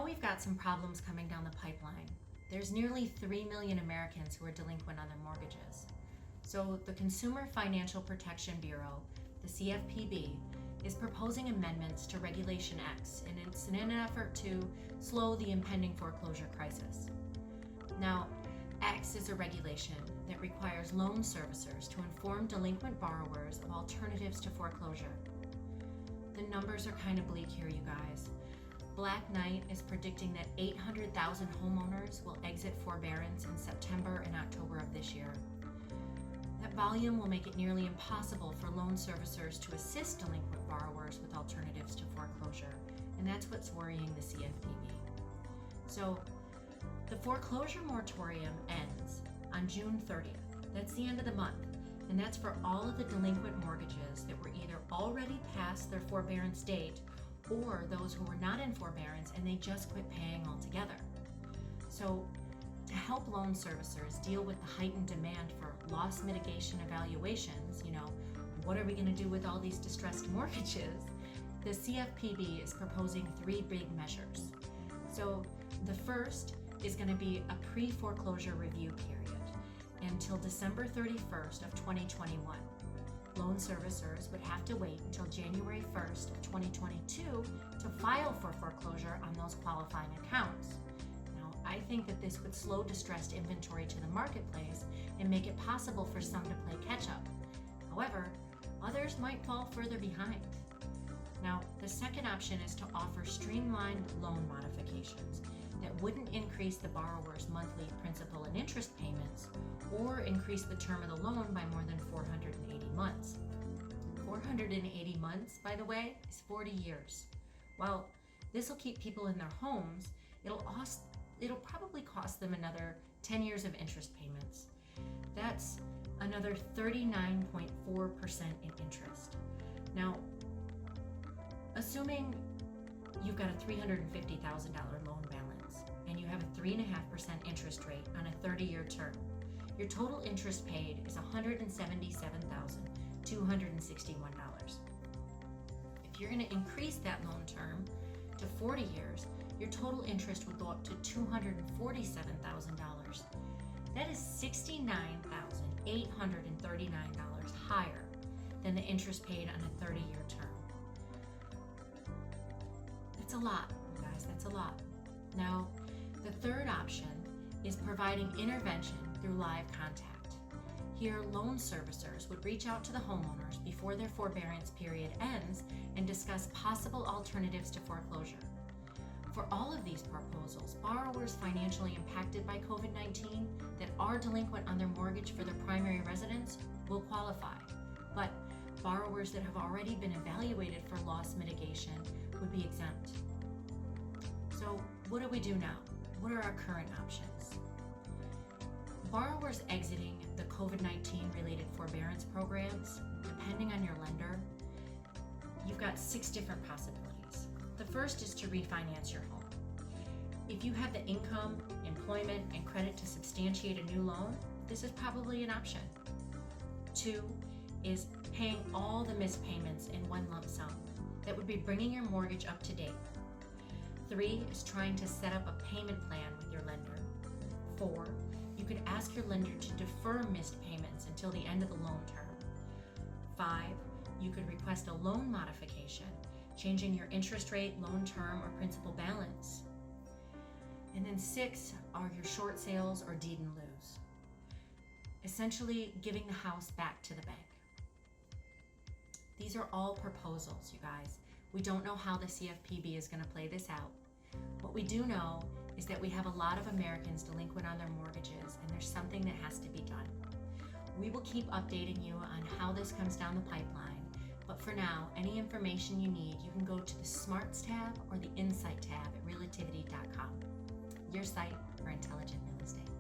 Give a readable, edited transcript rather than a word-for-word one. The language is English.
know we've got some problems coming down the pipeline. There's nearly 3 million Americans who are delinquent on their mortgages. So the Consumer Financial Protection Bureau, the CFPB, is proposing amendments to Regulation X, and it's in an effort to slow the impending foreclosure crisis. Now, X is a regulation that requires loan servicers to inform delinquent borrowers of alternatives to foreclosure. The numbers are kind of bleak here, you guys. Black Knight is predicting that 800,000 homeowners will exit forbearance in September and October of this year. That volume will make it nearly impossible for loan servicers to assist delinquent borrowers with alternatives to foreclosure, and that's what's worrying the CFPB. So, the foreclosure moratorium ends on June 30th. That's the end of the month, and that's for all of the delinquent mortgages that were either already past their forbearance date or those who were not in forbearance and they just quit paying altogether. So, to help loan servicers deal with the heightened demand for loss mitigation evaluations, what are we going to do with all these distressed mortgages? The CFPB is proposing 3 big measures. So the first is going to be a pre-foreclosure review period until December 31st of 2021. Loan servicers would have to wait until January 1st of 2022 to file for foreclosure on those qualifying accounts. I think that this would slow distressed inventory to the marketplace and make it possible for some to play catch up. However, others might fall further behind. Now, the second option is to offer streamlined loan modifications that wouldn't increase the borrower's monthly principal and interest payments or increase the term of the loan by more than 480 months. 480 months, by the way, is 40 years. While this will keep people in their homes, it'll probably cost them another 10 years of interest payments. That's another 39.4% in interest. Now, assuming you've got a $350,000 loan balance and you have a 3.5% interest rate on a 30-year term, your total interest paid is $177,261. If you're going to increase that loan term to 40 years, your total interest would go up to $247,000. That is $69,839 higher than the interest paid on a 30-year term. That's a lot, you guys, that's a lot. Now, the third option is providing intervention through live contact. Here, loan servicers would reach out to the homeowners before their forbearance period ends and discuss possible alternatives to foreclosure. For all of these proposals, borrowers financially impacted by COVID-19 that are delinquent on their mortgage for their primary residence will qualify, but borrowers that have already been evaluated for loss mitigation would be exempt. So what do we do now? What are our current options? Borrowers exiting the COVID-19 related forbearance programs, depending on your lender, you've got 6 different possibilities. The first is to refinance your home. If you have the income, employment, and credit to substantiate a new loan, this is probably an option. 2 is paying all the missed payments in one lump sum. That would be bringing your mortgage up to date. 3 is trying to set up a payment plan with your lender. 4, you could ask your lender to defer missed payments until the end of the loan term. 5, you could request a loan modification, changing your interest rate, loan term, or principal balance. And then 6 are your short sales or deed in lieu. Essentially giving the house back to the bank. These are all proposals, you guys. We don't know how the CFPB is going to play this out. What we do know is that we have a lot of Americans delinquent on their mortgages, and there's something that has to be done. We will keep updating you on how this comes down the pipeline, but for now, any information you need, you can go to the Smarts tab or the Insight tab at Real-ativity.com, your site for intelligent real estate.